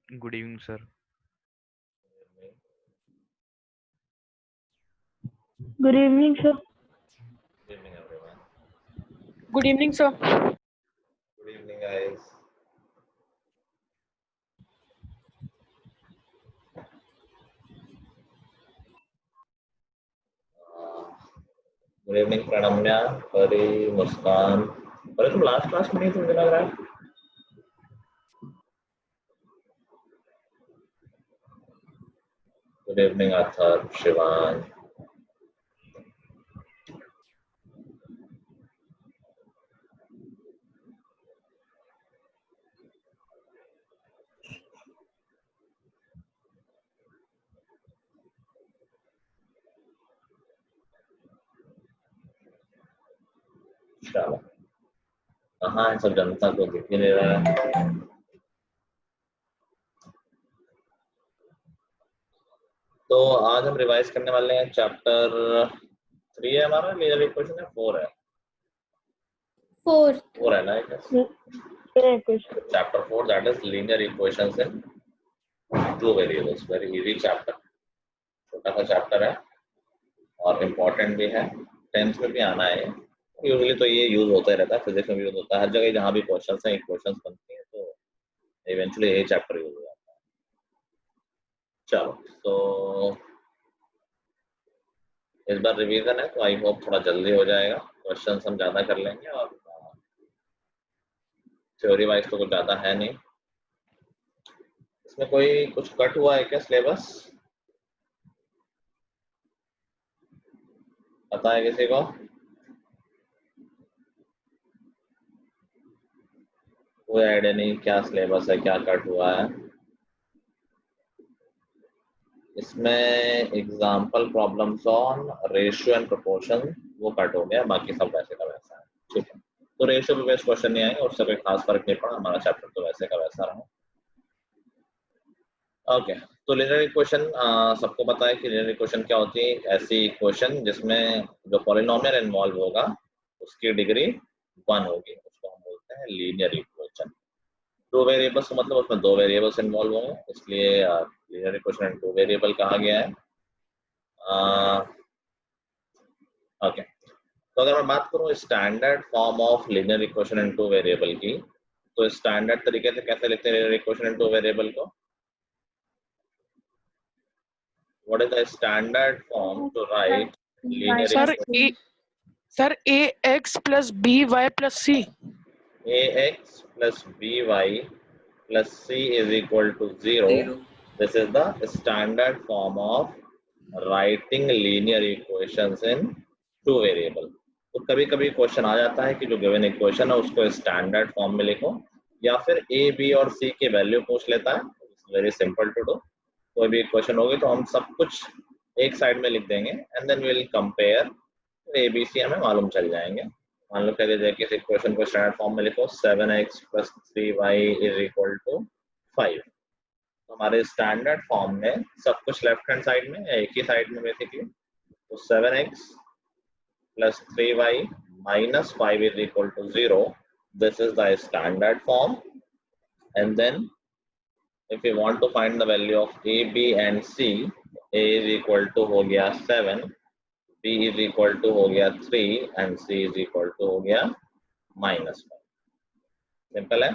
Good evening, sir. Good evening, sir. Good evening, everyone. Good evening, sir. Good evening, guys. Good evening, Pranamya, Pari, Muskan. Pari, तुम last class में नहीं थे, मुझे लग रहा है. Good evening, Athar, Shivan. चलो, कहाँ है सब जनता को दिख ही नहीं रहा है. तो आज हम रिवाइज करने वाले हैं चैप्टर 3 है हमारा. लीनियर इक्वेशन है 4 है. 4 है ना. Chapter 4, that is linear equations in two variables. Very easy chapter. छोटा सा चैप्टर है और इम्पोर्टेंट भी है. 10th में भी आना है. यूजुअली तो ये यूज होता ही रहता है, फिजिक्स में भी यूज होता है. हर जगह जहाँ भी क्वेश्चंस हैं, इक्वेशंस बनती हैं, तो इवेंचुअली यही चैप्टर यूज हो जाता है. चलो, तो इस बार रिवीजन है तो आई होप थोड़ा जल्दी हो जाएगा. क्वेश्चंस हम ज्यादा कर लेंगे और थ्योरी वाइज तो कुछ ज्यादा है नहीं. इसमें कोई कुछ कट हुआ है क्या सिलेबस? पता है किसी को? कोई आइडिया नहीं क्या सिलेबस है, क्या कट हुआ है. इसमें example problems on ratio and proportion वो कट हो गया, बाकी सब वैसे का वैसा है. ठीक है, तो रेशियो पे बेस्ड क्वेश्चन नहीं आएंगे, उससे कोई खास फर्क नहीं पड़ा. हमारा चैप्टर तो वैसे का वैसा रहा. ओके, तो लीनियर इक्वेशन सबको पता है कि लीनियर इक्वेशन क्या होती है. ऐसी इक्वेशन जिसमें जो पॉलिनोमियल इन्वॉल्व होगा उसकी डिग्री 1 होगी, उसको हम बोलते हैं लीनियर इक्वेशन. 2 वेरिएबल्स का मतलब उसमें 2 वेरिएबल्स इन्वॉल्व होंगे, इसलिए लीनियर इक्वेशन एंड 2 वेरिएबल कहा गया है. ओके, तो अगर मैं बात करूं standard form of linear equation and 2 variable की, तो स्टैंडर्ड तरीके से कैसे लिखते हैं लीनियर इक्वेशन एंड 2 वेरिएबल को? What is the standard form to write linear equation? Sir, ax plus by plus c. Ax plus by plus c is equal to 0. This is the standard form of writing linear equations in 2 variable. तो कभी कभी question आ जाता है कि जो given equation है उसको standard form में लिखो, या फिर a, b और c की वैल्यू पूछ लेता है. Very simple to do. कोई भी इक्वेशन होगी तो हम सब कुछ एक साइड में लिख देंगे and then we will compare. A B C हमें मालूम चल जाएंगे. मान लो कह दीजिए कि इस इक्वेशन को स्टैंडर्ड फॉर्म में लिखो 7x + 3y = 5. तो हमारे स्टैंडर्ड फॉर्म में सब कुछ लेफ्ट हैंड साइड में, एक ही साइड में बेसिकली. तो 7x + 3y - 5 = 0. This is the standard form. And then if we want to find the value of a, b and c, a is equal to हो गया 7, b is equal to हो गया 3 and c is equal to हो गया -5. Simple है.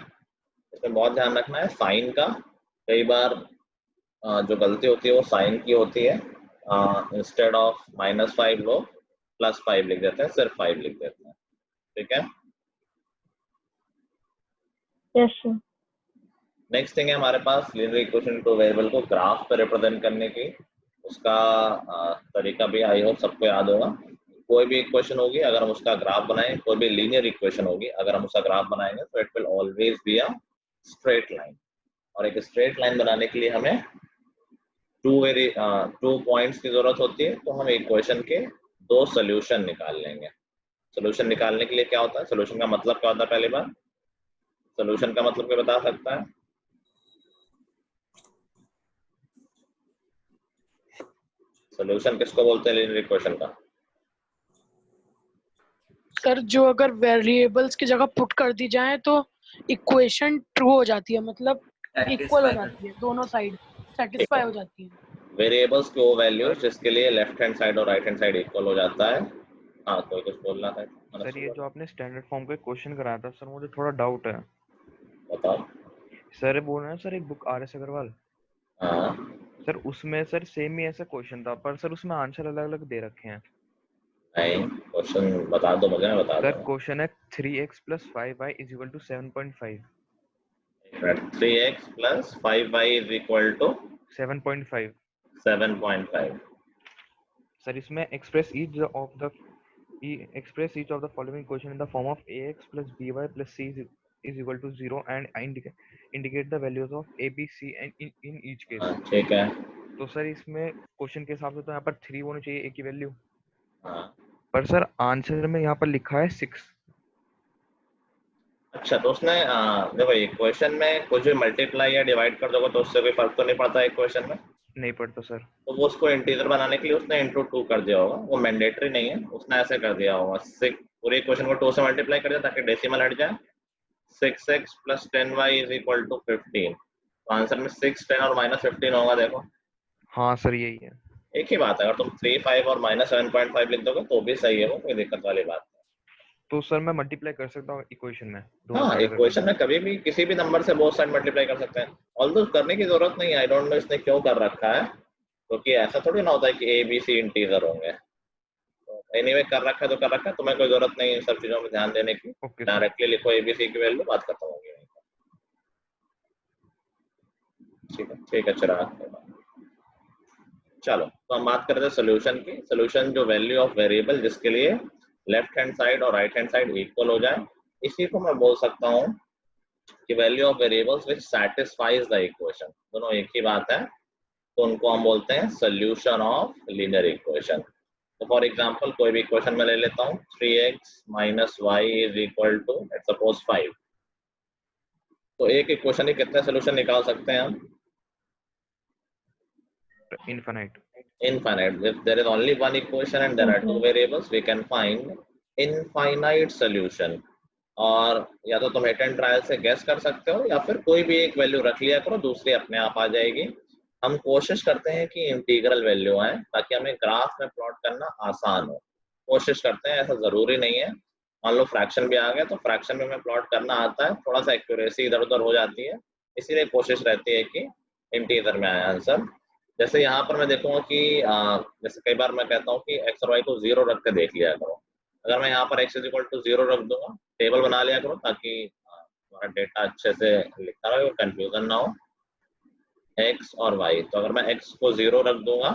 इसमें बहुत ध्यान रखना है साइन का. कई बार जो गलती होती है वो साइन की होती है. इंस्टेड ऑफ -5 लोग +5 लिख देते हैं, सिर्फ 5 लिख देते हैं. ठीक है. Yes, sir. नेक्स्ट थिंग है हमारे पास लीनियर इक्वेशन टू वेरिएबल को ग्राफ पे रिप्रेजेंट करने की. उसका तरीका भी आई होप सबको याद होगा. कोई भी इक्वेशन होगी अगर हम उसका ग्राफ बनाएं, कोई भी लीनियर इक्वेशन होगी अगर हम उसका ग्राफ बनाएंगे तो it will always be a straight line. और एक स्ट्रेट लाइन बनाने के लिए हमें 2 पॉइंट्स की जरूरत होती है. तो हम इक्वेशन के 2 सोल्यूशन निकाल लेंगे. सोल्यूशन निकालने के लिए क्या होता है, सोल्यूशन का मतलब क्या होता है? पहली बार सोल्यूशन का मतलब क्या बता सकता है? सोल्यूशन किसको बोलते हैं लीनियर इक्वेशन का? सर, जो अगर वेरिएबल्स की जगह पुट कर दी जाए तो इक्वेशन ट्रू हो जाती है, मतलब इक्वल हो Satisfy कर जाती है, दोनों साइड सेटिस्फाई हो जाती है। वेरिएबल्स की वो वैल्यूज जिसके लिए लेफ्ट हैंड साइड और राइट हैंड साइड इक्वल हो जाता है। हाँ, कोई कुछ बोलना है? सर ये जो आपने स्टैंडर्ड फॉर्म का क्वेश्चन कराया था सर, मुझे थोड़ा डाउट है। बताओ। सर बोल रहे हैं सर एक बुक आर एस अग्रवाल, हाँ, सर उसमें सर सेम ही ऐसा क्वेश्चन था, पर सर उसमें आंसर अलग अलग दे रखे हैं। नहीं, क्वेश्चन बता दो मुझे, मैं बता सर दूंगा। क्वेश्चन है 3x + 5y = 7.5। 3x + 5y = 7.5। 7.5। Sir इसमें express each of the following question in the form of ax + by + c is equal to 0 and indicate the values of a, b, c and in each case। हाँ, ठीक है। तो sir इसमें question के हिसाब से तो यहाँ पर 3 होनी चाहिए a की वैल्यू, हाँ, पर सर आंसर में यहाँ पर लिखा है 6। अच्छा, तो उसने देखो इक्वेशन में कुछ भी मल्टीप्लाई या डिवाइड कर दोगे तो उससे कोई फर्क तो नहीं पड़ता इक्वेशन में। नहीं पढ़ता सर। तो वो उसको इंटीजर बनाने के लिए उसने इंटू 2 कर दिया होगा, वो मैंडेटरी नहीं है, उसने ऐसे कर दिया होगा। 6 पूरे इक्वेशन को 2 से मल्टीप्लाई कर दिया ताकि डेसिमल हट जाए। 6x + 10y = 15। तो आंसर में 6, 10 और -15 होगा। देखो हाँ सर यही है। एक ही बात है, अगर तुम 3, 5 और -7.5 लिख दोगे तो भी सही है, वो कोई दिक्कत वाली बात नहीं। तो सर मैं मल्टीप्लाई कर सकता हूँ इक्वेशन में दोनों हाँ, साइड अगर इक्वेशन में कभी भी किसी भी नंबर से बोथ साइड मल्टीप्लाई कर सकते हैं। ऑल्दो करने की जरूरत नहीं है, आई डोंट नो इसने क्यों कर रखा है, क्योंकि ऐसा थोड़ी ना होता है कि ए बी सी इंटीजर होंगे। तो एनीवे कर रखा है तो कर रखा है, तुम्हें कोई जरूरत नहीं है इन सब चीजों में ध्यान देने की। Okay sir. डायरेक्टली लिखो ए बी सी की वैल्यू, बात खत्म होगी। ठीक है चिराग। चलो, तो हम बात करते हैं सोल्यूशन की। सोल्यूशन जो वैल्यू ऑफ वेरिएबल जिसके लिए लेफ्ट हैंड साइड और राइट हैंड साइड इक्वल हो जाए, इसी को मैं बोल सकता हूँ कि value of variables which satisfies the equation. दोनों एक ही बात है, तो उनको हम बोलते हैं सोल्यूशन ऑफ लीनियर इक्वेशन। तो फॉर एग्जांपल कोई भी इक्वेशन में ले लेता हूँ, 3x - y = लेट्स सपोज 5। तो एक इक्वेशन के कितने सोल्यूशन निकाल सकते हैं हम? Infinite। Infinite. If there is only one equation and there are two variables, we can find infinite solution। और या तो तुम हिट एंड ट्रायल से गेस कर सकते हो या फिर कोई भी एक वैल्यू रख लिया करो, दूसरी अपने आप आ जाएगी। हम कोशिश करते हैं कि इंटीग्रल वैल्यू आए ताकि हमें ग्राफ में प्लॉट करना आसान हो। कोशिश करते हैं, ऐसा जरूरी नहीं है। मान लो फ्रैक्शन भी आ गया तो फ्रैक्शन में हमें प्लॉट करना आता है, थोड़ा सा एक्यूरेसी इधर उधर हो जाती है, इसीलिए कोशिश रहती है कि इंटीजर में आए आंसर। जैसे यहाँ पर मैं देखूंगा कि जैसे कई बार मैं कहता हूँ कि x और y को 0 रख के देख लिया करो। अगर मैं यहाँ पर x = 0 रख दूंगा, टेबल बना लिया करो ताकि हमारा डेटा अच्छे से लिखा रहे, कंफ्यूजन ना हो। x और y, तो अगर मैं x को 0 रख दूंगा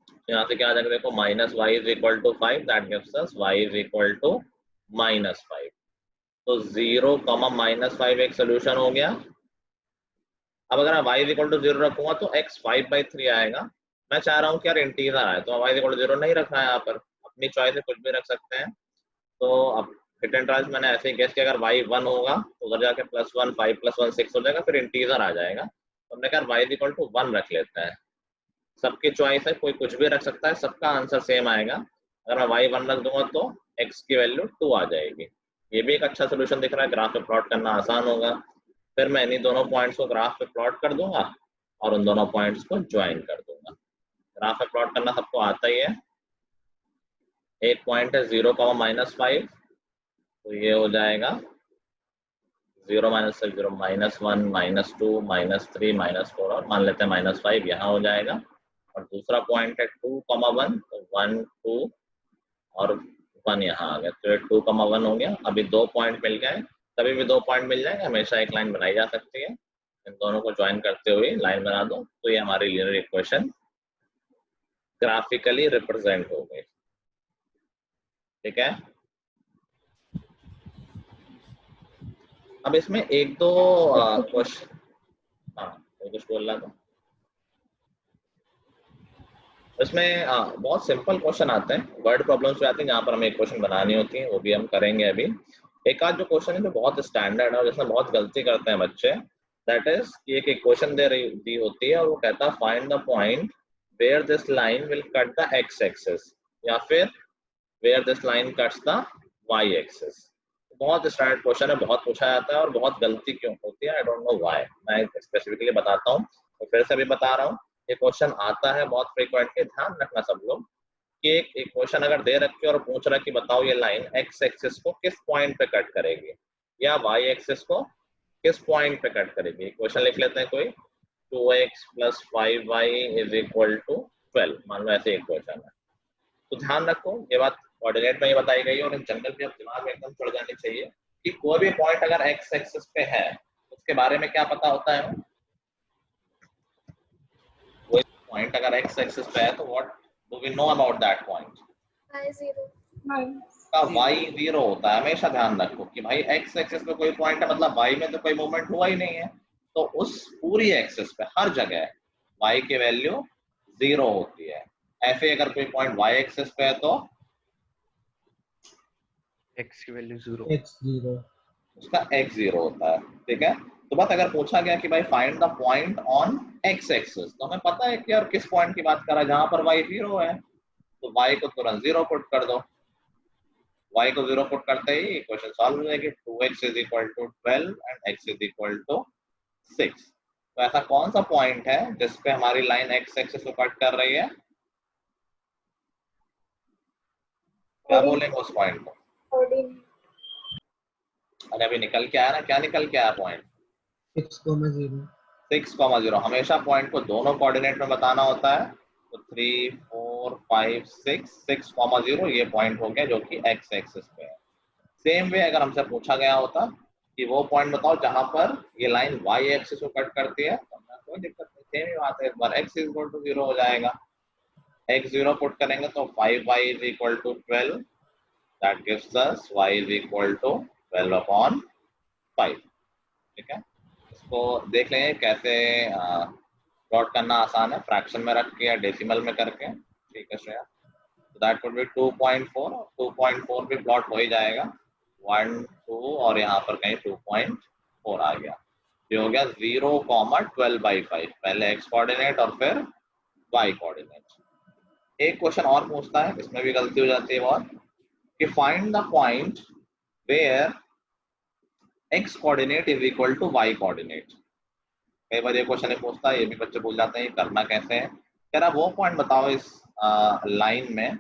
तो यहाँ से क्या आ जाएगा, देखो -y = 5, that gives us y = -5। तो 0, -5 एक सोल्यूशन हो गया। अब अगर मैं y = 0 रखूंगा तो x 5/3 आएगा। मैं चाह रहा हूँ कि यार इंटीजर आए, तो y = 0 नहीं रखना है, यहाँ पर अपनी चॉइस से कुछ भी रख सकते हैं। तो अब हिट एंड ट्रायल्स मैंने ऐसे ही गेस किया, अगर y 1 होगा तो उधर जाके +1 5 + 1 6 हो जाएगा, फिर इंटीजर आ जाएगा। तो हमने कहा y = 1 रख लेते हैं। सबकी चॉइस है, कोई कुछ भी रख सकता है, सबका आंसर सेम आएगा। अगर मैं y 1 रख दूंगा तो x की वैल्यू 2 आ जाएगी। ये भी एक अच्छा सोल्यूशन दिख रहा है, ग्राफ पे प्लॉट करना आसान होगा। फिर मैं इन्हीं दोनों पॉइंट्स को ग्राफ पे प्लॉट कर दूंगा और उन दोनों पॉइंट्स को ज्वाइन कर दूंगा। ग्राफ पे प्लॉट करना सबको आता ही है। एक पॉइंट है 0, -5, तो ये हो जाएगा 0 - 0 -1 -2 -3 -4 और मान लेते हैं -5 यहाँ हो जाएगा। और दूसरा पॉइंट है 2, 1, तो 1 2 और 1 यहाँ आ गया, तो ये 2, 1 हो गया। अभी 2 पॉइंट मिल गए, कभी भी 2 पॉइंट मिल जाएंगे, हमेशा एक लाइन बनाई जा सकती है। इन दोनों को ज्वाइन करते हुए लाइन बना दो, तो ये हमारी लीनियर इक्वेशन ग्राफिकली रिप्रेजेंट हो गई। ठीक है, अब इसमें एक दो क्वेश्चन, हाँ कुछ बोल रहा था। इसमें बहुत सिंपल क्वेश्चन आते हैं, वर्ड प्रॉब्लम्स भी आती हैं जहाँ पर हमें इक्वेशन बनानी होती है, वो भी हम करेंगे अभी। एक आध जो क्वेश्चन है जो बहुत स्टैंडर्ड है और जिसमें बहुत गलती करते हैं बच्चे, दैट इज कि एक इक्वेशन दी होती है और वो कहता है find the point where this line will cut the x axis, या फिर where this line cuts the y axis. बहुत स्टैंडर्ड क्वेश्चन है, बहुत पूछा जाता है और बहुत गलती क्यों होती है, आई डोंट नो व्हाई। मैं स्पेसिफिकली बताता हूँ, तो फिर से भी बता रहा हूँ, ये क्वेश्चन आता है बहुत फ्रीक्वेंटली, ध्यान रखना सब लोग कि एक क्वेश्चन अगर दे रखी है और पूछ रहा है कि बताओ ये लाइन एक्स एक्सिस को किस पॉइंट पे कट करेगी या वाई एक्सिस को किस पॉइंट पे कट करेगी। क्वेश्चन लिख लेते हैं कोई, 2x + 5y = 12, मान लो ऐसे एक क्वेश्चन है। तो ध्यान रखो ये बात कोऑर्डिनेट में ही बताई गई है और इन जनरल भी अब दिमाग में एकदम चढ़ जानी चाहिए कि कोई भी पॉइंट अगर एक्स एक्सिस पे है उसके बारे में क्या पता होता है। कोई पॉइंट अगर एक्स एक्सिस पे है तो what do we know about that point? का y 0 होता है। हमेशा ध्यान रखो कि भाई एक्स एक्सिस पे कोई पॉइंट है मतलब y में तो कोई मूवमेंट हुआ ही नहीं है, तो उस पूरी एक्सिस पे हर जगह y की वैल्यू 0 होती है। ऐसे अगर कोई पॉइंट y एक्सिस पे है तो x की वैल्यू 0, उसका x 0 होता है। ठीक है, तो बस अगर पूछा गया कि भाई find the point on x axis, तो हमें पता है कि यार किस पॉइंट की बात कर रहा है, जहां पर y 0 है, तो y को तुरंत 0 पुट कर दो। y को 0 पुट करते ही इक्वेशन सॉल्व हो जाएगी। 2x = 12 and x = 6। तो ऐसा कौन सा पॉइंट है जिसपे हमारी लाइन x एक्सिस को कट कर रही है? क्या बोलेंगे उस पॉइंट को? अरे अभी निकल के आया ना, क्या निकल के आया पॉइंट? 6,0। हमेशा पॉइंट को दोनों कोऑर्डिनेट में बताना होता है, तो 3 4 5 6,0 ये पॉइंट हो गया जो कि x एक्सिस पे है। सेम वे अगर हमसे पूछा गया होता कि वो पॉइंट बताओ जहां पर ये लाइन y एक्सिस को कट करती है, तो कोई दिक्कत नहीं, सेम ही बात है, एक बार x = 0 हो जाएगा। x 0 पुट करेंगे तो 5y = 12, that gives us y = 12/5। ठीक है, इसको देख लेंगे कैसे प्लॉट करना आसान है, फ्रैक्शन में रख के या डेसिमल में करके। ठीक है श्रेया, तो दैट वुड बी 2.4, 2.4 भी प्लॉट हो ही जाएगा, 1 2 और यहाँ पर कहीं 2.4 आ गया। ये हो गया 0,12/5, पहले x कोऑर्डिनेट और फिर y कोऑर्डिनेट। एक क्वेश्चन और पूछता है, इसमें भी गलती हो जाती है बहुत, कि find the point where x coordinate = y coordinate. कई बार ये क्वेश्चन पूछता है, ये भी बच्चे भूल जाते हैं करना कैसे है। कह रहा वो पॉइंट बताओ इस लाइन में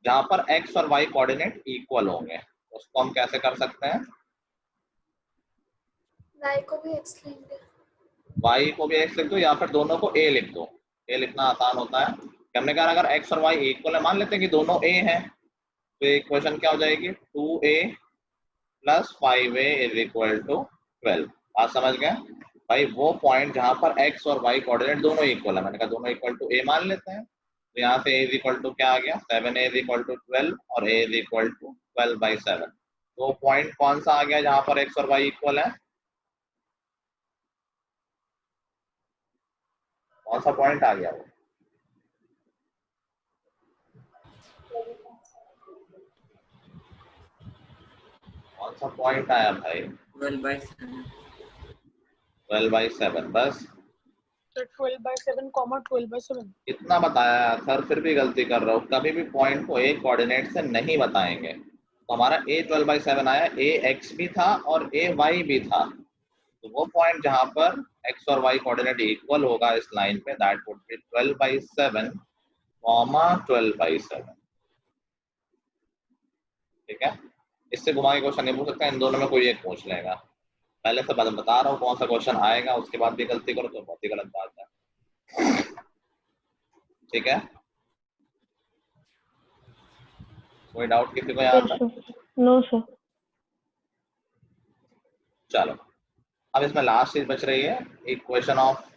जहां पर x और y कोऑर्डिनेट इक्वल होंगे, उसको हम कैसे कर सकते हैं? y को भी x लेंगे, y को भी x लिख दो या फिर दोनों को a लिख दो, a लिखना आसान होता है। हमने कहा अगर x और y इक्वल है, मान लेते हैं कि दोनों a है, तो इक्वेशन क्या हो जाएगी? 2a + 5a = 12। बात समझ गए भाई? वो पॉइंट जहां पर x और y कोऑर्डिनेट दोनों इक्वल है, मैंने कहा दोनों = a मान लेते हैं, तो यहाँ से a = क्या आ गया? 7a = 12 और a = 12/7। तो पॉइंट कौन सा आ गया जहां पर x और y इक्वल है? कौन सा पॉइंट आ गया वो? कौन सा पॉइंट आया भाई? 12/7 बस 12/7, 12/7 इतना बताया सर, फिर भी गलती कर रहे हो। कभी भी पॉइंट को एक कोऑर्डिनेट से नहीं बताएंगे। तो हमारा a 12/7 आया, a x भी था और a y भी था, तो वो पॉइंट जहां पर x और y कोऑर्डिनेट इक्वल होगा इस लाइन पे, दैट वुड बी 12/7, 12/7। ठीक है, इससे घुमा के क्वेश्चन नहीं पूछ सकता, इन दोनों में कोई एक पूछ लेगा। पहले से बता रहा हूँ कौन सा क्वेश्चन आएगा, उसके बाद भी गलती करो तो बहुत ही गलत बात है। ठीक है, कोई डाउट किसी को यहाँ तक? No sir. चलो, अब इसमें लास्ट चीज बच रही है, equation of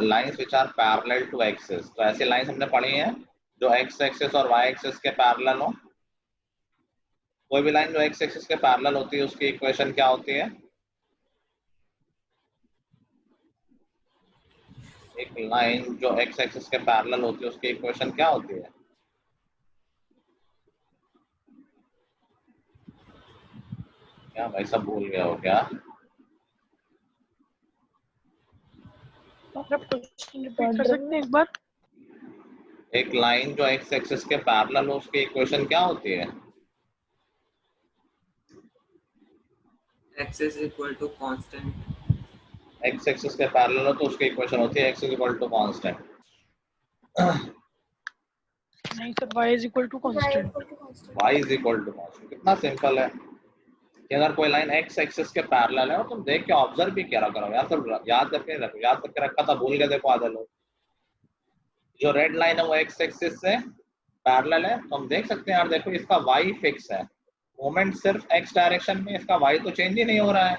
lines which are parallel to axis. तो ऐसी लाइंस हमने पढ़ी हैं जो एक्स एक्सिस और वाई एक्सिस के पैरेलल हो। कोई भी लाइन जो एक्स एक्सिस के पैरेलल होती है उसकी इक्वेशन क्या होती है? एक लाइन जो एक्स एक्सिस के पैरेलल होती है उसकी इक्वेशन क्या होती है? क्या भाई सब भूल गया हो क्या? क्वेश्चन रिपीट कर सकते हैं एक बार? एक लाइन जो एक्स एक्सिस के पैरेलल हो उसकी इक्वेशन क्या होती है? x is equal to constant. x axis के पैरेलल हो तो उसकी इक्वेशन होती है x is equal to constant. नहीं sir, y is equal to y constant. equal to constant. y is equal to constant. कितना सिंपल है कि अगर कोई लाइन x एक्सिस के पैरेलल है और तुम देख के ऑब्जर्व भी क्या करो यार, सब याद करके रखो, याद करके रखा था भूल गए देखो आधे लोग। जो रेड लाइन है वो x एक्सिस से पैरेलल है तो हम देख सकते हैं यार, देखो इसका y फिक्स है, मोमेंट सिर्फ x डायरेक्शन में, इसका y तो चेंज ही नहीं हो रहा है।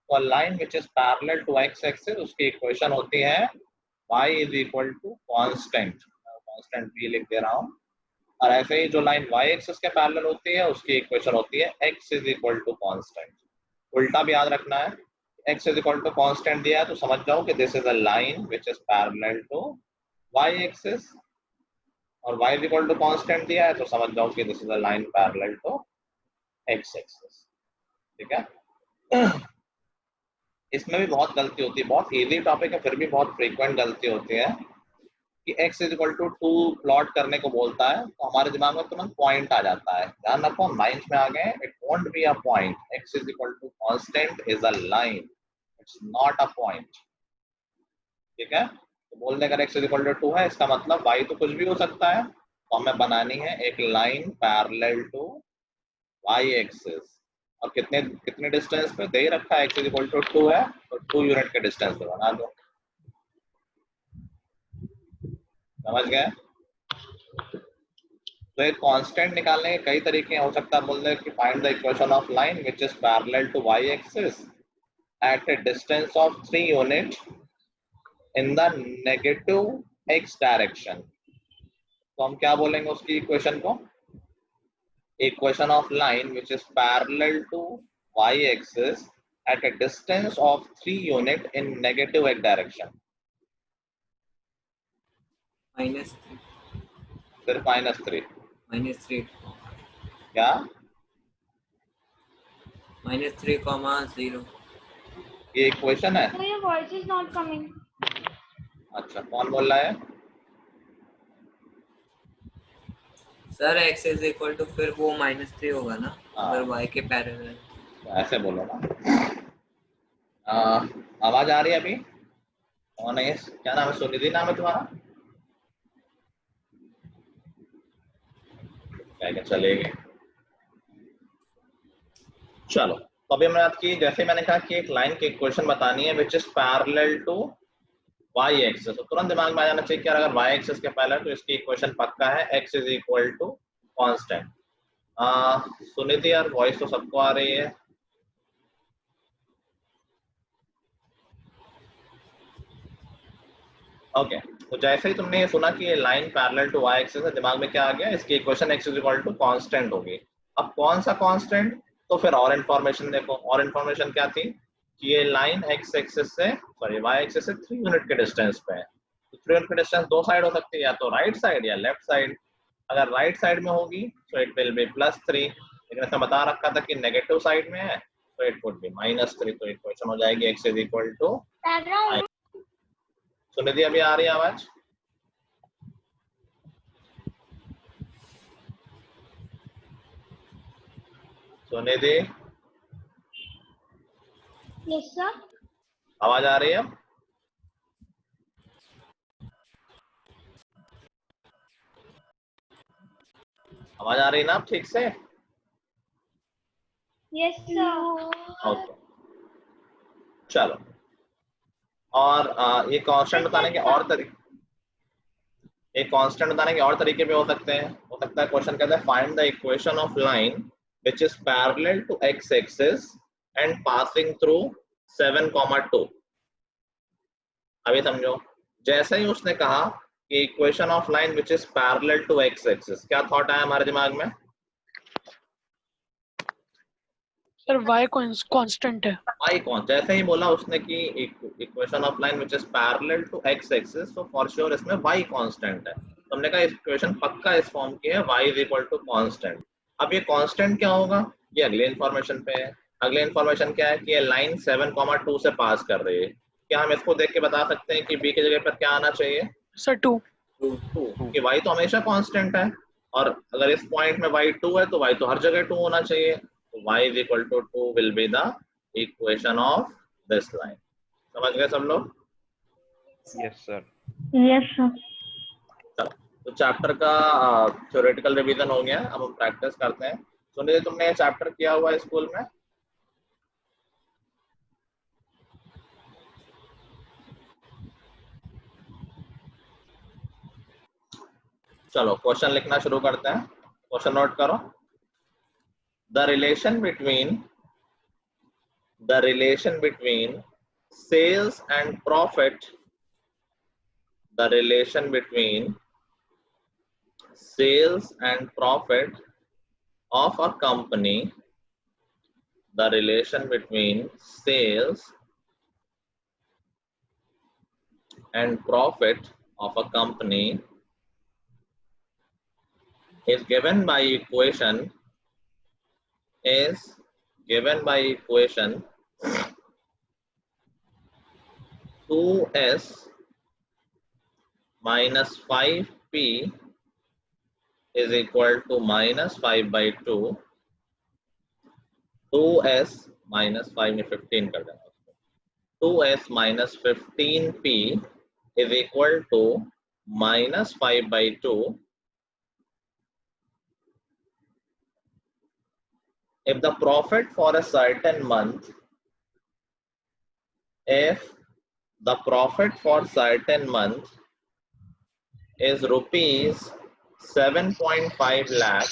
तो line which is parallel to x axis उसकी इक्वेशन होती है y is equal to constant, constant भी लिख दे रहा हूँ। और ऐसे ही जो लाइन y एक्सिस के पैरेलल होती है उसकी इक्वेशन होती है x is equal to constant. उल्टा भी याद रखना है, x is equal to constant दिया है तो समझ जाओ कि this is a line which is parallel to y axis, और y is equal to constant दिया है तो समझ जाओ कि this is a line parallel to x axis. ठीक है। इसमें भी बहुत गलती होती है, बहुत इजी टॉपिक है फिर भी बहुत फ्रीक्वेंट गलती होती है कि x is equal to 2 plot करने को बोलता है तो हमारे दिमाग में तुरंत पॉइंट आ जाता है। ध्यान रखो हम 9th में आ गए, it won't be a point, x is equal to constant is a line, it's not a point. ठीक है, तो बोलने का x इज इक्वल टू 2 है इसका मतलब y तो कुछ भी हो सकता है, तो हमें बनानी है एक line parallel to y axis. और कितने कितने डिस्टेंस पे दे ही रखा है, x इज इक्वल टू 2 है तो 2 यूनिट के डिस्टेंस पे बना दो। समझ गए? तो एक कांस्टेंट निकालने के कई तरीके हो सकता है, बोलते हैं कि find the equation of line which is parallel to y axis at a distance of 3 unit in the negative x direction. तो हम क्या बोलेंगे उसकी इक्वेशन को, equation of line which is parallel to y axis at a distance of 3 unit in negative x direction। -3 सिर्फ -3 -3 क्या -3, 0। ये equation है? So your voice is not coming. अच्छा कौन बोल रहा है? Sir x is equal to फिर वो -3 होगा ना अगर y के पैरेलल। तो ऐसे बोलो ना। आवाज आ रही है अभी? और नहीं, क्या नाम है? सुनिधि नाम है तुम्हारा? क्या चलेगी? चलो तो अभी हमने बात की, जैसे मैंने कहा कि एक लाइन की इक्वेशन बतानी है which is parallel to y axis, तो तुरंत दिमाग में आ जाना चाहिए कि अगर y एक्सिस के पैरेलल तो इसकी इक्वेशन पक्का है x is equal to constant. Sunidhi यार वॉइस तो सबको आ रही है। ओके तो जैसे ही तुमने ये सुना कि ये line parallel to y axis है, दिमाग में क्या आ गया, इसकी equation x is equal to constant होगी। अब कौन सा कांस्टेंट, तो फिर और इन्फॉर्मेशन देखो, और इन्फॉर्मेशन क्या थी कि ये लाइन x एक्सिस से सॉरी y एक्सिस से 3 यूनिट के डिस्टेंस पे है। तो 3 यूनिट के डिस्टेंस दो साइड हो सकती है, या तो राइट साइड या लेफ्ट साइड। अगर राइट साइड में होगी तो इट विल बी +3, लेकिन ऐसा बता रखा था कि नेगेटिव साइड में है तो इट वुड बी -3। तो इक्वेशन हो जाएगी x is equal to. Sunidhi अभी आ रही है आवाज? Sunidhi Yes sir. आवाज आ रही है? आवाज आ रही है ना अब ठीक से? Yes sir. ओके चलो, और ये कांस्टेंट बताने के और तरीके, एक कांस्टेंट बताने के और तरीके भी हो सकते हैं। हो सकता है क्वेश्चन कहता है find the equation of line which is parallel to x axis and passing through 7,2। अभी समझो, जैसे ही उसने कहा कि equation of line which is parallel to x axis, क्या थॉट आया हमारे दिमाग में? सर y कांस्टेंट है। y कौन, जैसे ही बोला उसने कि equation of line which is parallel to x axis, तो फॉर श्योर इसमें y कांस्टेंट है। तो हमने कहा इक्वेशन पक्का इस फॉर्म की है, y is equal to constant. अब ये कांस्टेंट क्या होगा, ये अगले इन्फॉर्मेशन पे है। अगले इन्फॉर्मेशन क्या है कि ये लाइन 7,2 से पास कर रही है। क्या हम इसको देख के बता सकते हैं कि b की जगह पर क्या आना चाहिए? सर 2। 2, कि y तो हमेशा कांस्टेंट है, और अगर इस पॉइंट में y 2 है तो y तो हर जगह 2 होना चाहिए। तो y is equal to 2 will be the equation of this line. समझ गए सब लोग? Yes, sir. Yes, sir. चलो, तो चैप्टर का थ्योरेटिकल रिवीजन हो गया, अब हम प्रैक्टिस करते हैं। सुनिए, तुमने ये चैप्टर किया हुआ है स्कूल में? चलो क्वेश्चन लिखना शुरू करते हैं। क्वेश्चन नोट करो। The relation between sales and profit, the relation between sales and profit of a company, the relation between sales and profit of a company is given by equation 2s minus 5p is equal to minus 5 by 2, 2s minus 5 में 15 कर देना, 2s minus 15p is equal to minus 5 by 2 if the profit for a certain month, if the profit for certain month is rupees 7.5 lakh,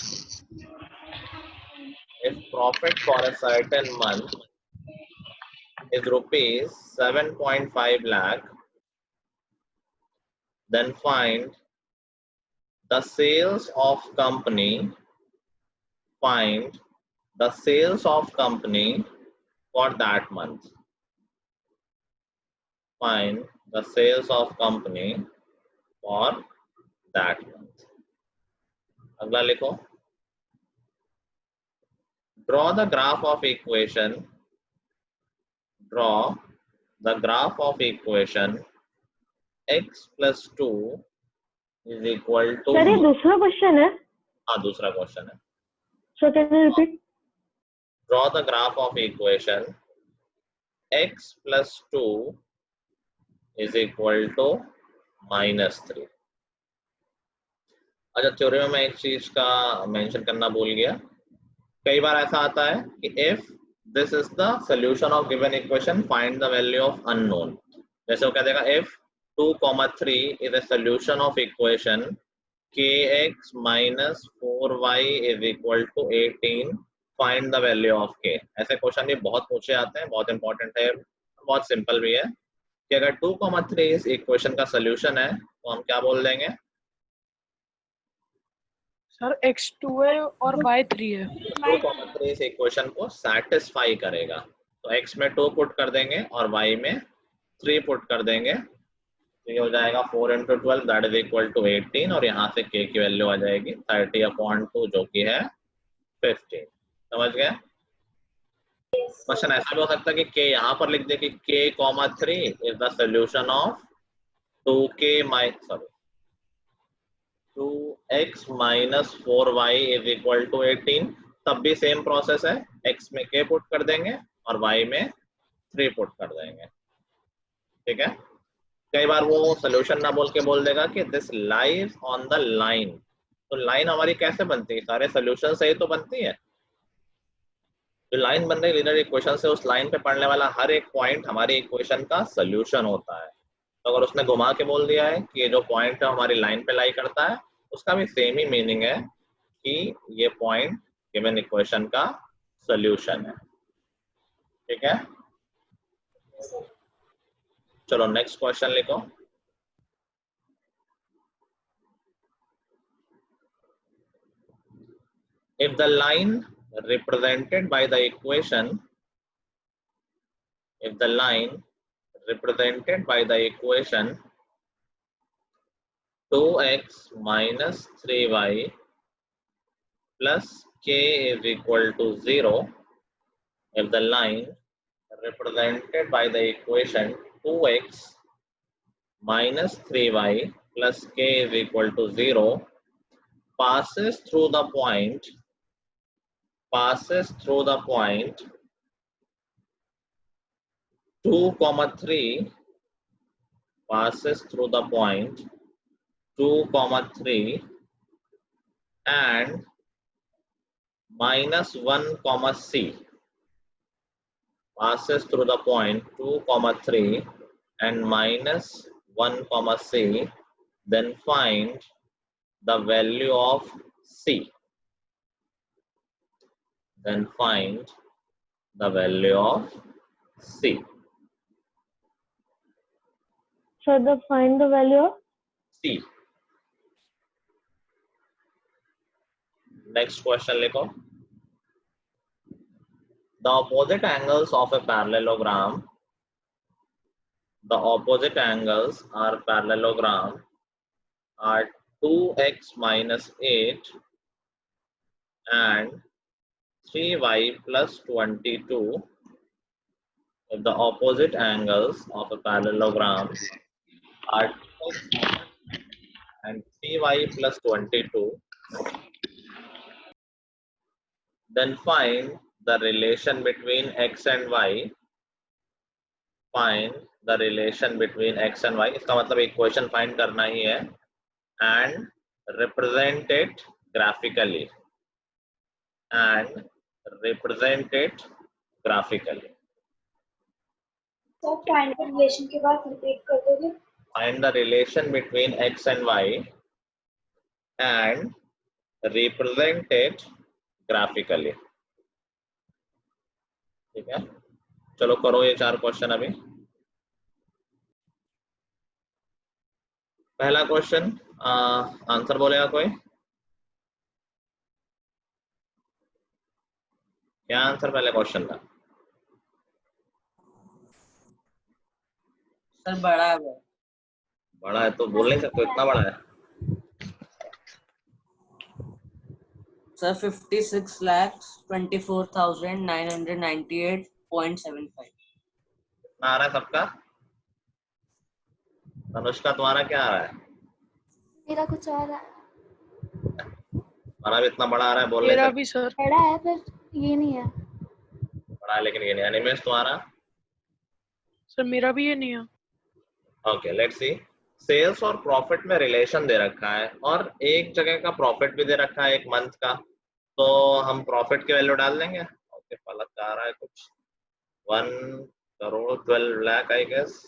if profit for a certain month is rupees 7.5 lakh, then find the sales of company, find the sales of company for that month. Find the sales of company for that month. अगला लिखो, draw the graph of equation, draw the graph of equation x plus 2 is equal to, sir ये दूसरा question है. हाँ दूसरा question है. So can you repeat? Draw the graph of equation x plus 2 is equal to minus 3. अच्छा, theory में मैं एक चीज का मेंशन करना भूल गया. कई बार ऐसा आता है कि if this is the solution of given equation find the value of unknown. जैसे वो कह देगा if 2,3 is a solution of equation kx minus 4y is equal to 18, find the value of k. ऐसे क्वेश्चन भी बहुत पूछे जाते हैं, बहुत इंपॉर्टेंट है, बहुत सिंपल भी है कि अगर 2,3 इस इक्वेशन का सॉल्यूशन है तो हम क्या बोल देंगे? सर x2 है और y3 है. 2,3 इस इक्वेशन को सैटिस्फाई करेगा, तो x में 2 पुट कर देंगे और y में 3 पुट कर देंगे, तो ये हो जाएगा 4 into 12 that is equal to 18 और यहाँ से k की वैल्यू आ जाएगी 30/2 जो कि है 15. समझ गए? क्वेश्चन ऐसा भी हो सकता है कि k यहाँ पर लिख दे कि k,3 is the solution of 2x minus 4y is equal to 18. तब भी सेम प्रोसेस है, x में k पुट कर देंगे और y में 3 पुट कर देंगे. ठीक है? कई बार वो सॉल्यूशन ना बोल के बोल देगा कि this lies on the line. तो लाइन हमारी कैसे बनती है? सारे सॉल्यूशन से ही तो बनती है. जो लाइन बन रही है लीनियर इक्वेशन से, उस लाइन पे पड़ने वाला हर एक पॉइंट हमारी इक्वेशन का सॉल्यूशन होता है. तो अगर उसने घुमा के बोल दिया है कि ये जो पॉइंट है हमारी लाइन पे लाई करता है, उसका भी सेम ही मीनिंग है कि ये पॉइंट गिवन इक्वेशन का सॉल्यूशन है. ठीक है? चलो नेक्स्ट क्वेश्चन लिखो. If the line represented by the equation, if the line represented by the equation 2x minus 3y plus k is equal to 0, if the line represented by the equation 2x minus 3y plus k is equal to 0 passes through the point 2,3 passes through the point 2,3 and -1, C passes through the point 2,3 and -1, C, then find the value of C. Then find the value of C. So find the value of C. Next question लिखो. The opposite angles of a parallelogram. The opposite angles are parallelogram are 2x minus 8 and 3y plus 22. If the opposite angles of a parallelogram are 2x and 3y plus 22, then find the relation between x and y. Find the relation between x and y. इसका मतलब equation find करना ही है and represent it graphically. And represent it graphically. तो find the relation के बाद repeat कर दोगे. Find the relation between x and y and represent it graphically. ठीक है, चलो करो ये 4 क्वेश्चन अभी. पहला क्वेश्चन आंसर बोलेगा कोई? क्या आंसर पहले क्वेश्चन का? सर बड़ा है वो. बड़ा है तो बोल नहीं सकते, इतना बड़ा है. सर 56,24,998.75. कितना आ रहा है सबका? अनुष्का तुम्हारा क्या आ रहा है? मेरा कुछ और है. हमारा भी इतना बड़ा आ रहा है, बोल नहीं मेरा सकते. भी सर. बड़ा है पर ये नहीं है. बड़ा है लेकिन ये नहीं. एनिमेश तुम्हारा? सर मेरा भी ये नहीं है. Okay, let's see. सेल्स और प्रॉफिट में रिलेशन दे रखा है और एक जगह का प्रॉफिट भी दे रखा है, एक मंथ का. तो हम प्रॉफिट की वैल्यू डाल देंगे. ओके, पलक का आ रहा है कुछ 1,12 लाख आई गेस.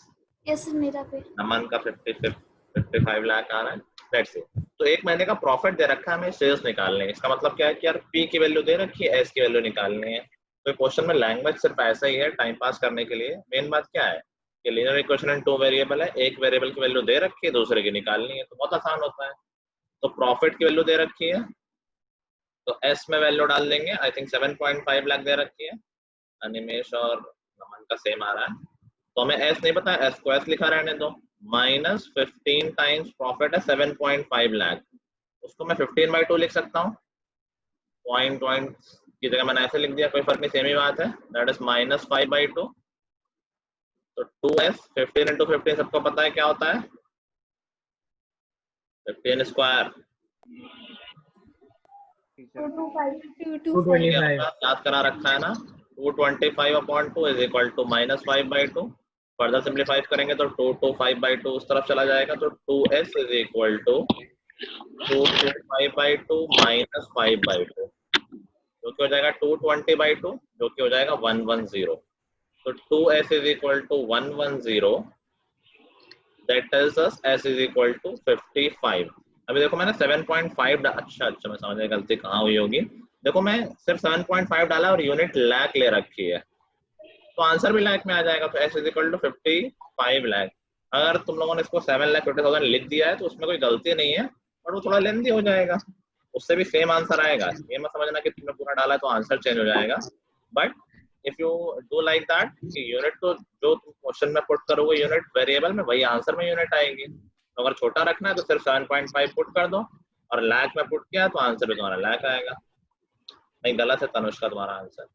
यस मेरा भी. नमन का 55 लाख आ रहा है. Let's see. तो एक महीने का प्रॉफिट दे रखा है, हमें सेल्स निकालने हैं. इसका मतलब क्या है कि यार पी की वैल्यू दे रखी है, एस की वैल्यू निकालनी है. तो क्वेश्चन में लैंग्वेज सिर्फ ऐसा ही है, टाइम पास करने के लिए. मेन बात क्या है कि लीनियर इक्वेशन में 2 वेरिएबल है, एक वेरिएबल की वैल्यू दे रखी है, दूसरे की निकालनी है. तो बहुत आसान होता है. तो प्रॉफिट की वैल्यू दे रखी है तो एस में वैल्यू डाल देंगे. आई थिंक 7.5 लाख दे रखी है. अनिमेश और नमन का सेम आ रहा है. तो हमें एस नहीं पता है, एस को एस लिखा रहने दो. -15 टाइम्स प्रॉफिट है 7.5 लाख. उसको मैं 15/2 लिख सकता हूँ. पॉइंट की जगह मैंने ऐसे लिख दिया, कोई फर्क नहीं, सेम ही बात है. That is -5/2. तो 2s 15 × 15 सबको पता है क्या होता है? 15 स्क्वायर. 225. याद करा रखा है ना. 225/2 is equal to -5/2. Further simplify करेंगे तो 225/2 उस तरफ चला जाएगा. तो 2s इज इक्वल टू 225/2 -5/2, जो कि हो जाएगा 220/2, जो कि हो जाएगा 110. तो 2s is equal to 110. That tells us s is equal to 55. अभी देखो मैंने 7.5 अच्छा मैं समझ गया गलती कहाँ हुई होगी. देखो मैं सिर्फ 7.5 डाला और यूनिट लाख ले रखी है, तो आंसर भी लाख में आ जाएगा. तो s is equal to 55 lakh. अगर तुम लोगों ने इसको 7,50,000 लिख दिया है तो उसमें कोई गलती नहीं है, और वो थोड़ा लेंथी हो जाएगा, उससे भी सेम आंसर आएगा. ये मत समझना कि तुमने पूरा डाला तो आंसर चेंज हो जाएगा. But if you do like that कि यूनिट तो जो तुम क्वेश्चन में पुट करोगे यूनिट वेरिएबल में, वही आंसर में यूनिट आएगी. तो अगर छोटा रखना है तो सिर्फ 7.5 पुट कर दो, और लाख में पुट किया तो आंसर भी तुम्हारा लाख आएगा. नहीं, गलत है तनुष्का तुम्हारा आंसर.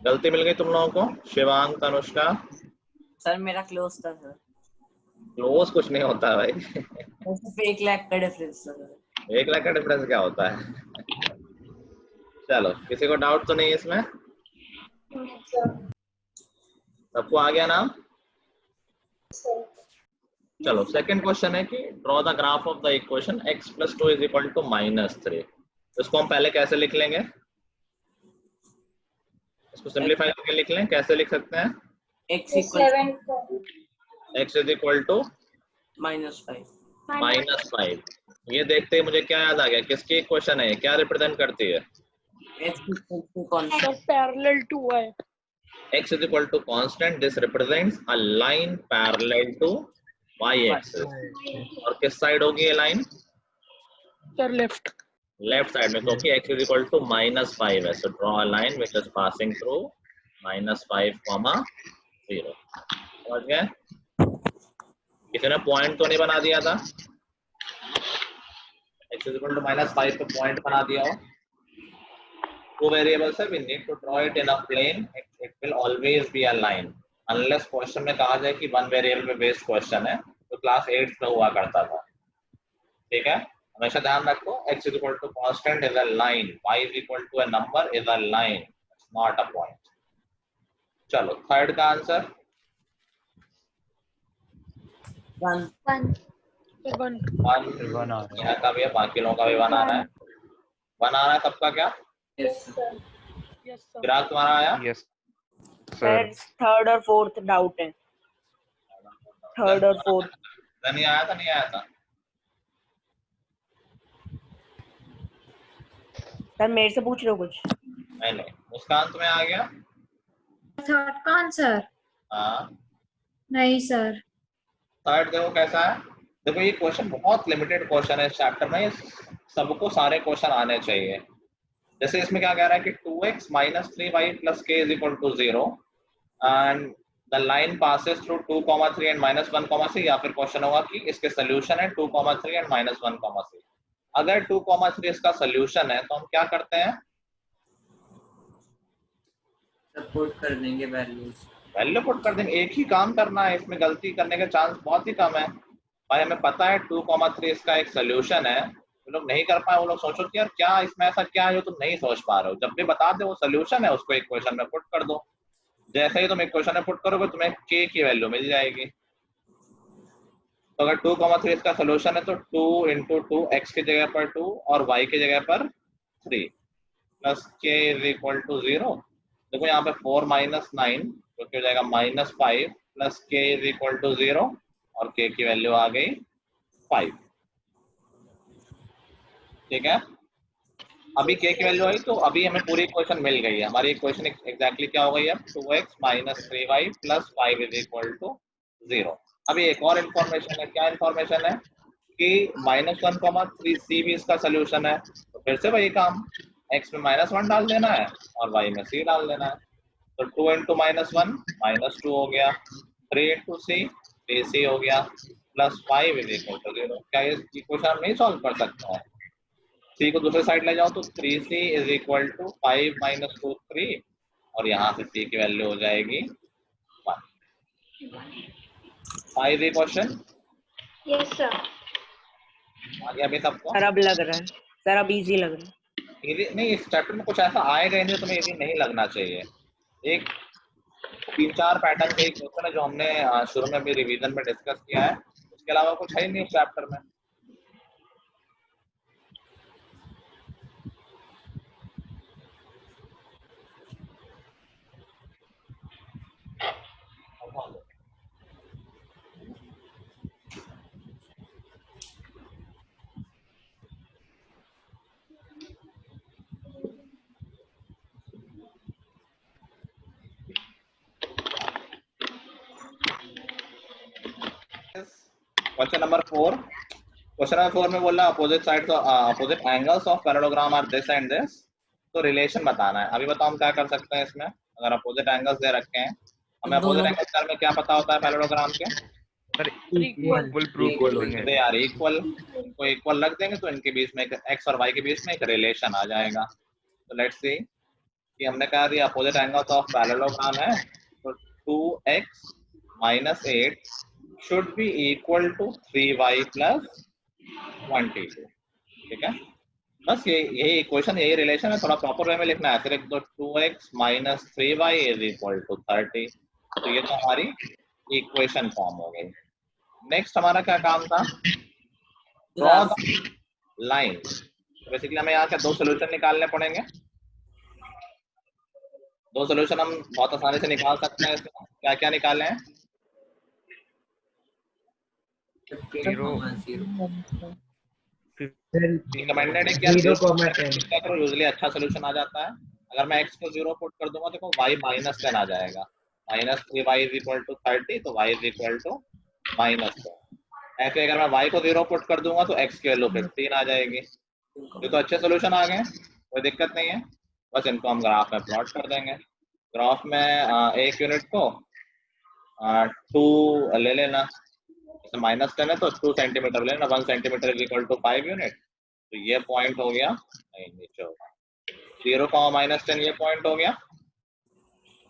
गलती मिल गई तुम लोगों को. शिवांग, तनुष्का. सर मेरा क्लोज था सर. क्लोज कुछ नहीं होता भाई. सिर्फ 1 लाख का डिफरेंस सर. 1 लाख का डिफरेंस क्या होता है? चलो, किसी को डाउट तो नहीं इसमें? सबको आ गया नाम? चलो सेकंड क्वेश्चन है कि draw the graph of the equation x + 2 = -3। इसको हम पहले कैसे लिख लेंगे? इसको सिंपलीफाई करके लिख लें। कैसे लिख सकते हैं? x equal x = -5। ये देखते ही मुझे क्या याद आ गया? किसकी इक्वेशन है? क्या रिप्रेजेंट करती है? x equal to constant. Sir, parallel to y. x = constant. This represents a line parallel to y-axis. और किस साइड होगी ये line? Sir, left. Left side में, क्योंकि x = -5 है। So draw a line which is passing through -5, 0। समझ गए? किसी ने पॉइंट तो नहीं बना दिया था? x = -5 पे पॉइंट बना दिया हो? Two variables है, we need to draw it in a plane. It will always be a line unless question में कहा जाए कि वन वेरिएबल पे बेस्ड क्वेश्चन है, तो क्लास 8 में हुआ करता था। ठीक है, हमेशा ध्यान रखो x = constant is a line, y = a number is a line, it's not a point। चलो थर्ड का आंसर 1 1 यहाँ का भी है, बाकी लोगों का भी 1 आ रहा है। 1 आ रहा है, सबका क्या? Yes, sir. चिराग तुम्हारा आया? Yes sir. थर्ड और फोर्थ डाउट है। थर्ड और फोर्थ नहीं आया था? नहीं आया था? सर मेरे से पूछ रहे हो कुछ? नहीं। मुस्कान तुम्हें आ गया? थर्ड का आंसर? हाँ नहीं सर। थर्ड देखो कैसा है। देखो ये क्वेश्चन बहुत लिमिटेड क्वेश्चन है इस चैप्टर में, सबको सारे क्वेश्चन आने चाहिए। जैसे इसमें क्या कह रहा है कि 2x - 3y + k = 0 and the line passes through 2, 3 and -1, c, या फिर क्वेश्चन होगा कि इसके सोल्यूशन है 2, 3 एंड -1, c। अगर 2, 3 इसका सोल्यूशन है तो हम क्या करते हैं? सपोर्ट कर देंगे वैल्यू पुट कर देंगे। एक ही काम करना है, इसमें गलती करने का चांस बहुत ही कम है। भाई हमें पता है 2, 3 इसका एक सोल्यूशन है, वो लोग नहीं कर पाए, वो लोग सोचो कि यार क्या इसमें ऐसा क्या है जो तुम नहीं सोच पा रहे हो। जब भी बता दे वो सोल्यूशन है, उसको इक्वेशन में पुट कर दो। जैसे ही तुम इक्वेशन में पुट करोगे तुम्हें k की वैल्यू मिल जाएगी। तो अगर 2, 3 इसका सोल्यूशन है तो 2 × 2 x की जगह पर 2 और y की जगह पर 3 प्लस k = 0। देखो यहाँ पे 4 - 9 जो कि हो जाएगा -5 प्लस k = 0 और k की वैल्यू आ गई 5। ठीक है, अभी k की वैल्यू आई तो अभी हमें पूरी इक्वेशन मिल गई है। हमारी इक्वेशन एग्जैक्टली क्या हो गई है? 2x - 3y + 5 = 0। अभी एक और इन्फॉर्मेशन है। क्या इन्फॉर्मेशन है? कि -1, 3 c भी इसका सोल्यूशन है। तो फिर से वही काम, x में -1 डाल देना है और y में c डाल देना है। तो 2 × -1 -2 हो गया, 3 × c 3c हो गया, प्लस 5 = 0। क्या ये इक्वेशन हम नहीं सॉल्व कर सकते हैं? c को दूसरे साइड ले जाओ तो 3c = 5 - 2 3 और यहाँ से c की वैल्यू हो जाएगी 1। आगे क्वेश्चन। Yes sir. आगे अभी सबको सर अब लग रहा है, सर अब इजी लग रहा है। इजी नहीं, इस चैप्टर में कुछ ऐसा आएगा ही नहीं तुम्हें इजी नहीं लगना चाहिए। एक 3-4 पैटर्न के क्वेश्चन है जो हमने शुरू में भी रिवीजन में डिस्कस किया है, उसके अलावा कुछ है ही नहीं इस चैप्टर में। Question number 4। क्वेश्चन नंबर 4 में बोला opposite angles of parallelogram are this and this. तो रिलेशन बताना है। अभी बताओ हम क्या कर सकते हैं इसमें। अगर अपोजिट एंगल्स दे रखे हैं, हमें अपोजिट एंगल्स में क्या पता होता है पैरेललोग्राम के? सर इक्वल प्रूव कर देंगे। दे आर इक्वल, इनको इक्वल रख देंगे तो इनके बीच में x और y के बीच में एक रिलेशन आ जाएगा। तो लेट्स सी कि हमने कहा दिया अपोजिट एंगल्स ऑफ पैरेललोग्राम है, तो 2x - 8 should be equal to 3y + 22। ठीक है, बस यही इक्वेशन, यही रिलेशन है। थोड़ा प्रॉपर वे में लिखना है। फिर एक तो 2x - 3y = 30 तो ये तो हमारी इक्वेशन फॉर्म हो गई। नेक्स्ट हमारा क्या काम था? Draw the line. बेसिकली हमें यहाँ क्या दो सोल्यूशन निकालने पड़ेंगे। दो सोल्यूशन हम बहुत आसानी से निकाल सकते हैं। इसमें क्या क्या निकाले हैं? 0 रिकमेंडेड यूजुअली अच्छा सोल्यूशन आ जाता है। अगर मैं x को 0 पुट कर दूंगा देखो y -10 आ जाएगा। -3y = 30, तो y = -10। ऐसे अगर मैं y को 0 पुट कर दूंगा तो x की वैल्यू 15 आ जाएगी। ये तो अच्छे सोल्यूशन आ गए, कोई दिक्कत नहीं है। बस इनको हम ग्राफ में प्लॉट कर देंगे। ग्राफ में एक यूनिट को 2 ले लेना, -10 है तो 2 सेंटीमीटर ले लेना। 1 सेंटीमीटर = 5 यूनिट। तो ये पॉइंट हो गया, नहीं नीचे होगा 0, -10 ये पॉइंट हो गया,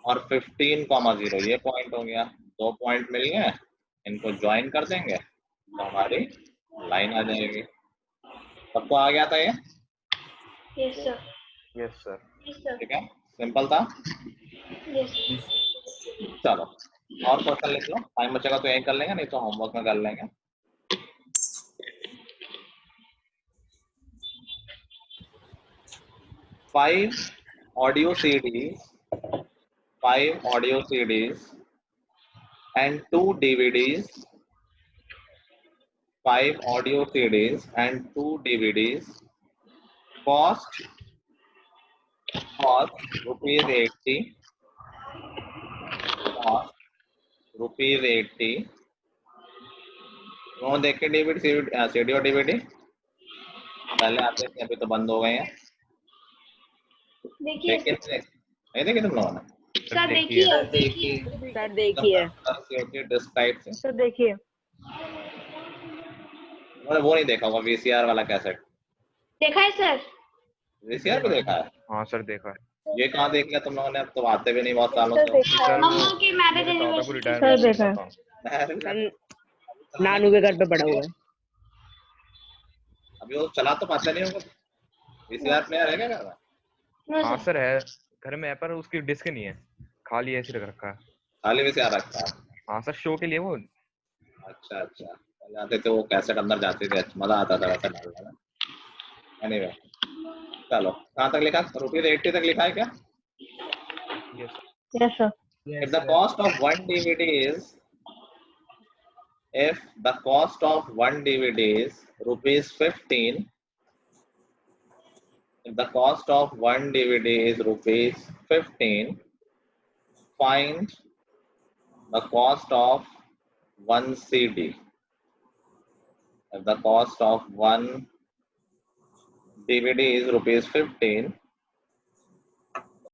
और 15, 0 ये पॉइंट हो गया। दो पॉइंट मिल गए, इनको ज्वाइन कर देंगे तो हमारी लाइन आ जाएगी। सबको आ गया था ये? Yes sir. Yes sir. ठीक है, सिंपल था। यस। चलो और क्वेश्चन लिख लो, टाइम बचेगा तो यही कर लेंगे, नहीं तो होमवर्क में कर लेंगे। Five audio CDs and 2 DVDs. 5 audio CDs and 2 DVDs cost rupees 80. Cost rupees 80. उन्होंने देख के CD और DVD पहले आते थे, अभी तो बंद हो गए हैं। देखिए नहीं देखे तुम लोगों ने? सर, देखिए सर देखिए डिस्क टाइप से सर देखिए। उन्होंने वो नहीं देखा होगा, VCR वाला कैसेट। देखा है सर। VCR भी देखा है? हाँ सर देखा है। ये कहाँ देख लिया तुम लोगों ने? अब तो आते भी नहीं बहुत सालों से। मम्मा की मैरिज एनिवर्सरी सर देखा है। नानू के घर पे पड़ा हुआ है। अभी वो चला तो पाते नहीं होगा। VCR प्लेयर है क्या घर में? हाँ सर है, घर में है पर उसकी डिस्क नहीं है, खाली ऐसे रख रखा है। खाली VCR रखता है? हाँ सर, शो के लिए वो। अच्छा अच्छा, पहले आते थे वो कैसेट अंदर जाते थे, मजा आता था वैसा डालने में। एनीवे चलो, कहाँ तक लिखा? ₹80 तक लिखा है क्या? Yes yes sir. If the cost of one DVD is ₹15, if the cost of one DVD is ₹15, find the cost of one CD. If the cost of one DVD is ₹15,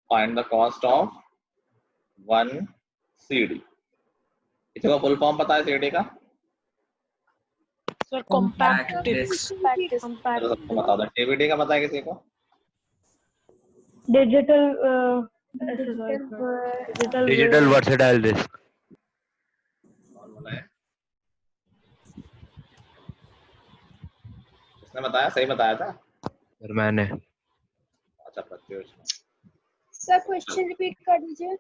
find the cost of one CD. किसी को full form पता है CD का? Sir compact disc. सबको बता दो। DVD का पता है किसी को? Digital versatile disc. कौन बोला है? किसने बताया? सही बताया था सर मैंने। अच्छा प्रत्युष। सर क्वेश्चन रिपीट कर दीजिए।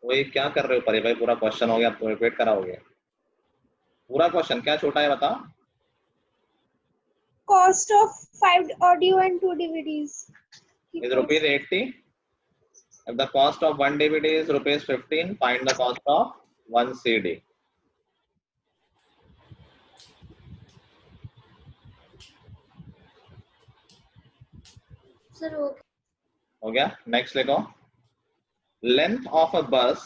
वही क्या कर रहे हो परी भाई? पूरा क्वेश्चन हो गया, तो रिपीट कराओगे? पूरा क्वेश्चन क्या छोटा है बताओ? Cost of 5 audio and 2 DVDs is ₹80. If the cost of one DVD is ₹15, find the cost of one CD. Sir हो गया? नेक्स्ट लिखो। Length of a bus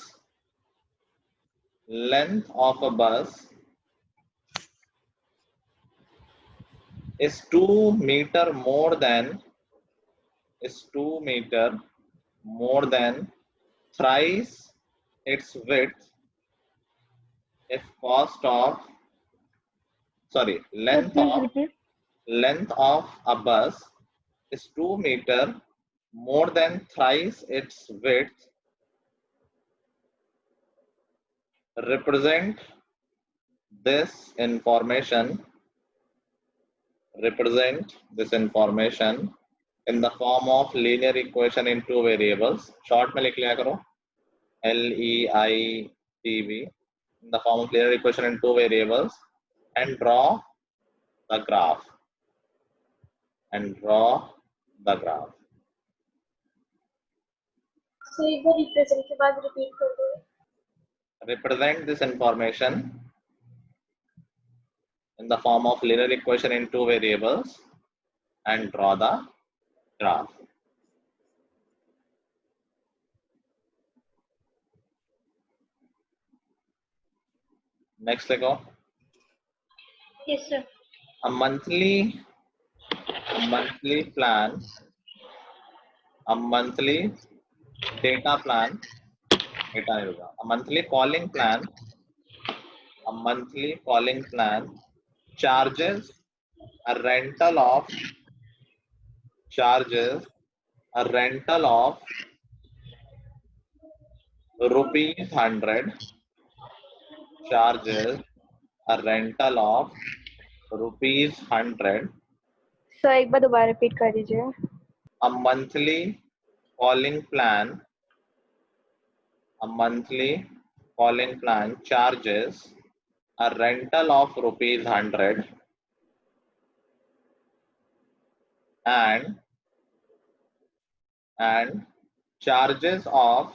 is 2 meter more than thrice its width if length of a bus is 2 meter more than thrice its width. Represent this information in the form of linear equation in two variables. Short में लिख लिया करो। LEITV in the form of linear equation in two variables and draw the graph. So एक बार represent के बाद repeat कर दो. Represent this information in the form of linear equation in two variables and draw the graph. Next, let go. Yes, sir. A monthly plan, a monthly data plan, a monthly calling plan charges a rental of rupees 100, charges a rental of rupees 100. Sir एक बार दोबारा repeat कर दीजिए. A monthly calling plan charges a rental of rupees 100 and charges of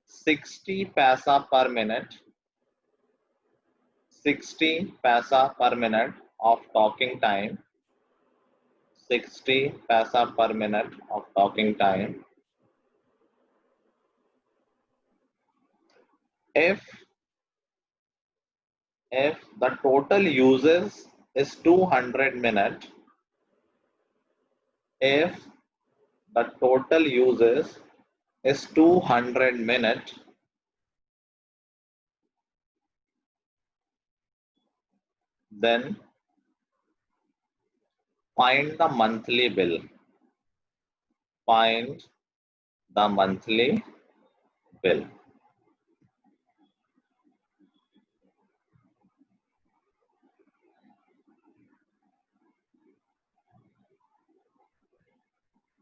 60 paisa per minute, 60 paisa per minute of talking time, 60 paisa per minute of talking time if the total uses is 200 minutes, if the total uses is 200 minutes, then find the monthly bill. Find the monthly bill.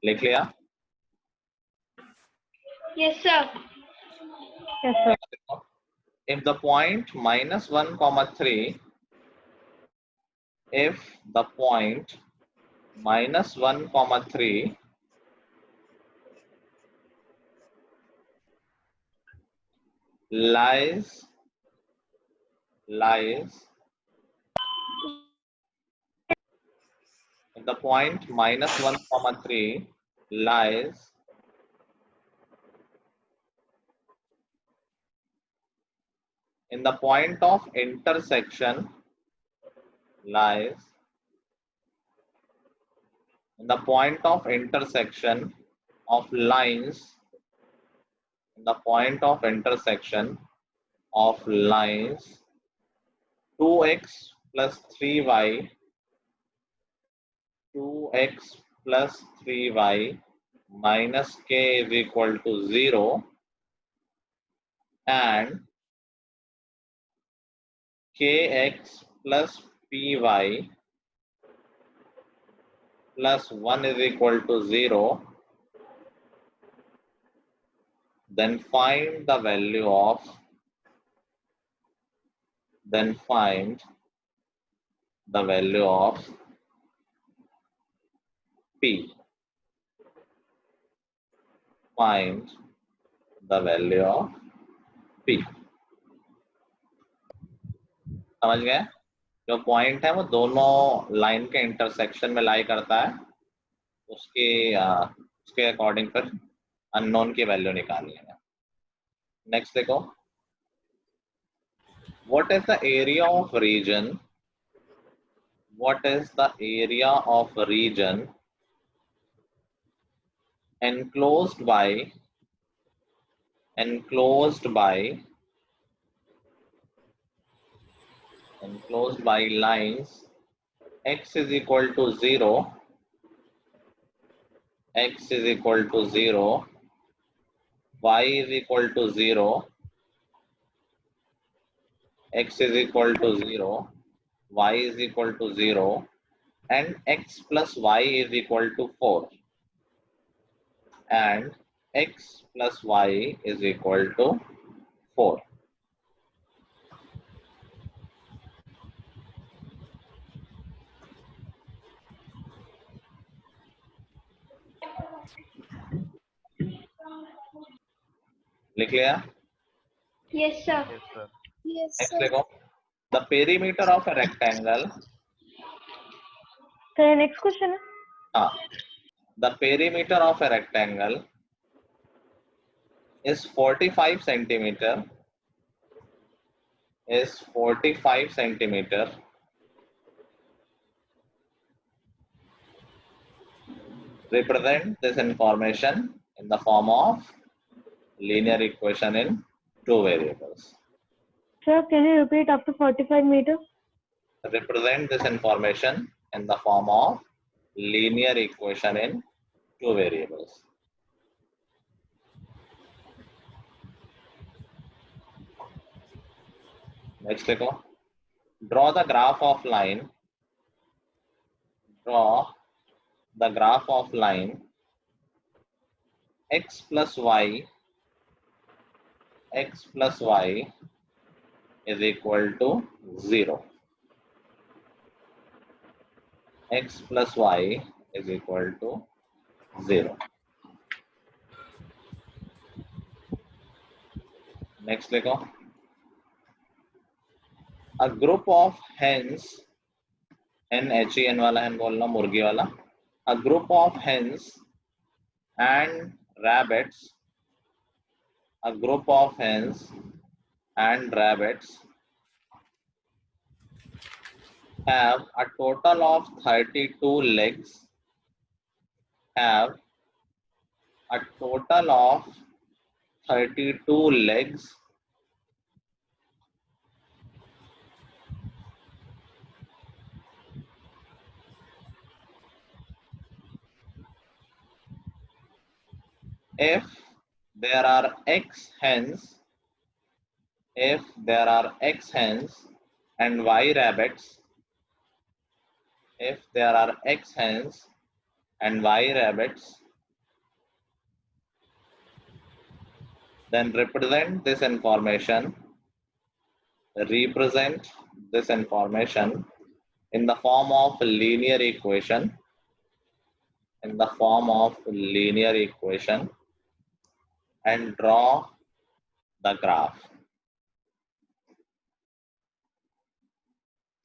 लिख लिया? Yes, sir. Yes, sir. If the point -1,3, if the point -1,3 lies if the point -1,3 lies in the point of intersection, of lines, 2x plus 3y minus k is equal to 0 and kx plus py plus 1 is equal to 0, then find the value of p. Find the value of p. समझ गए? जो point है वो दोनों line के intersection में लाई करता है, उसके अकॉर्डिंग फिर अननोन की वैल्यू निकालनी है. नेक्स्ट देखो, what is the area of region enclosed by lines x is equal to 0, y is equal to 0, x is equal to 0, y is equal to 0, and x plus y is equal to 4. and x plus y is equal to 4. लिख लिया? Yes, sir. Yes, sir. Yes, Next देखो, the perimeter of a rectangle. So next question है. The perimeter of a rectangle is 45 centimeter. Is 45 centimeter. Represent this information in the form of linear equation in two variables. Sir, can you repeat up to 45 meters? Represent this information in the form of linear equation in two variables. Next देखो, draw the graph of line. Draw the graph of line x plus y is equal to 0. X plus y is equal to 0. Next देखो, a group of hens, hen वाला hen बोलना, मुर्गी वाला. A group of hens and rabbits. A group of hens and rabbits have a total of 32 legs. Have a total of 32 legs. If there are X hens, and Y rabbits, if there are X hens and Y rabbits, then represent this information in the form of linear equation. And draw the graph.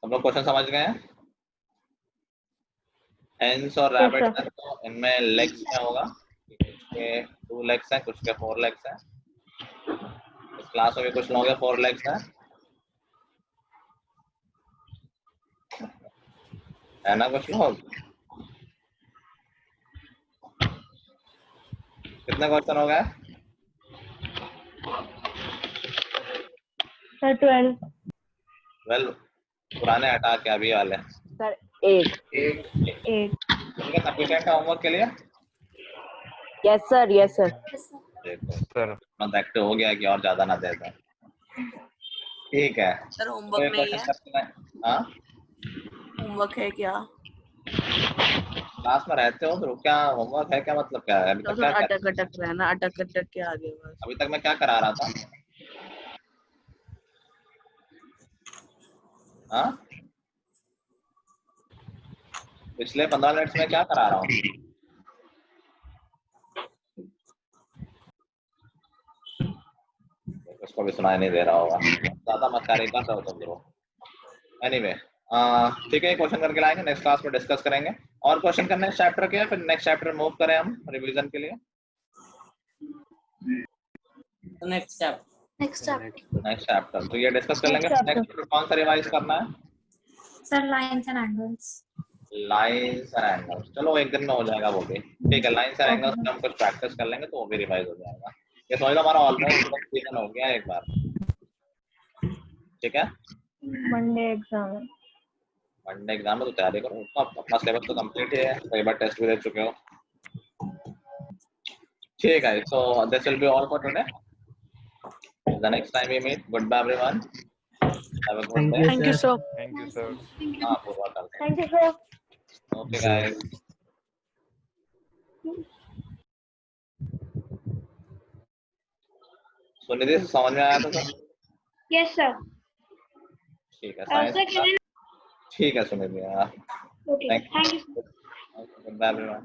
सब लोग question समझ गए हैं? Hens और rabbits हैं, तो इनमें legs क्या होगा? कुछ के 2 legs हैं, कुछ के 4 legs हैं. इस क्लास में भी कुछ लोगों के 4 legs हैं, है ना कुछ लोग? कितने क्वेश्चन हो गए? Sir, 12. पुराने हटा के अभी वाले. सर 8. 8. इनके सफिशिएंट है होमवर्क के लिए? Yes sir, yes sir. देखो सर मत एक्टिव हो गया कि और ज्यादा ना दे दे. ठीक है. सर होमवर्क नहीं है. हाँ, होमवर्क है क्या? क्लास में रहते हो तो क्या होमवर्क है? क्या मतलब क्या है? अभी तो तक क्या अटक अटक रहना, अटक अटक के आगे बस. अभी तक मैं क्या करा रहा था? हाँ, पिछले 15 मिनट में क्या करा रहा हूँ? उसको भी सुनाई नहीं दे रहा होगा, ज्यादा मत कर रहा हो तुम लोग. एनीवे, ठीक है, क्वेश्चन करके लाएंगे, नेक्स्ट क्लास में डिस्कस करेंगे. और क्वेश्चन करने चैप्टर के, फिर नेक्स्ट चैप्टर मूव करें हम रिवीजन के लिए. नेक्स्ट चैप्टर तो ये डिस्कस कर लेंगे. नेक्स्ट चैप्टर कौन सा रिवाइज करना है? Sir lines and angles. Lines and angles, चलो एक दिन में हो जाएगा वो भी. ठीक है, लाइन्स एंड एंगल्स में हम कुछ प्रैक्टिस कर लेंगे तो वो भी रिवाइज हो जाएगा. ये समझ लो हमारा ऑलमोस्ट कंप्लीशन हो गया एक बार. ठीक है, मंडे एग्जाम है. मंडे एग्जाम में तो तैयारी करो. तो अपना सिलेबस तो कंप्लीट ही है, कई बार टेस्ट भी दे चुके हो. ठीक है, so this will be all for today. The next time we meet, goodbye everyone. Have a good day. Thank you, sir. Thank you sir. हाँ, पूरा करते हैं. Thank you, sir. Okay guys. Sunidhi समझ में आया था सर? Yes, sir. ठीक है Sir, साइंस can I? ठीक है सुनिधि। Okay. Thank Thank you. You. Bye bye.